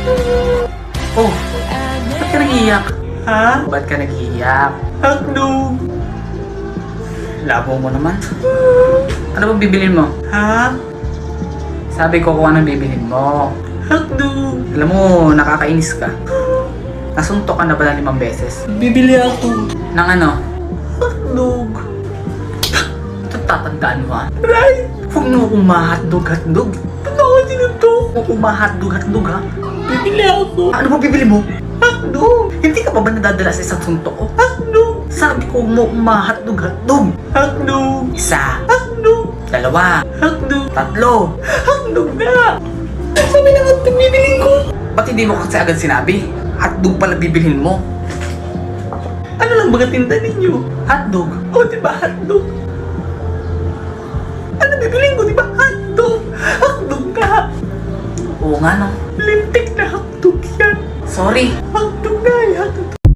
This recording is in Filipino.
Oh, ba't ka nag-iiyak? Ha? Ba't ka nag-iiyak? Hotdog! Labo mo naman. Ano bang bibilin mo? Ha? Sabi ko kung anong bibilin mo. Hotdog! Alam mo, nakakainis ka. Nasuntok ka na ba ng 5 beses? Bibili ako. Ng ano? Hotdog. Ito tatandaan mo ha? Right! Huwag mo akong ma-hotdog. Ba't ako sinuntok? Huwag akong ma-hotdog ha? Bibili ako. Ano ba bibili mo? Hotdog! Hindi ka pa ba nadadala sa isang suntok ko? Hotdog! Sabi ko mo ma-hotdog. Hotdog! Isa. Hotdog! 2. Hotdog! 3. Hotdog na! Sabi na hotdog bibilin ko. Ba't hindi mo kasi agad sinabi? Hotdog pala bibilhin mo. Ano lang baga tinda ninyo? Hotdog? O diba hotdog? Ano bibilin ko diba hotdog? Hotdog ka! Oo nga no. Lintik na hotdog yan. Sorry. Hotdog na yan.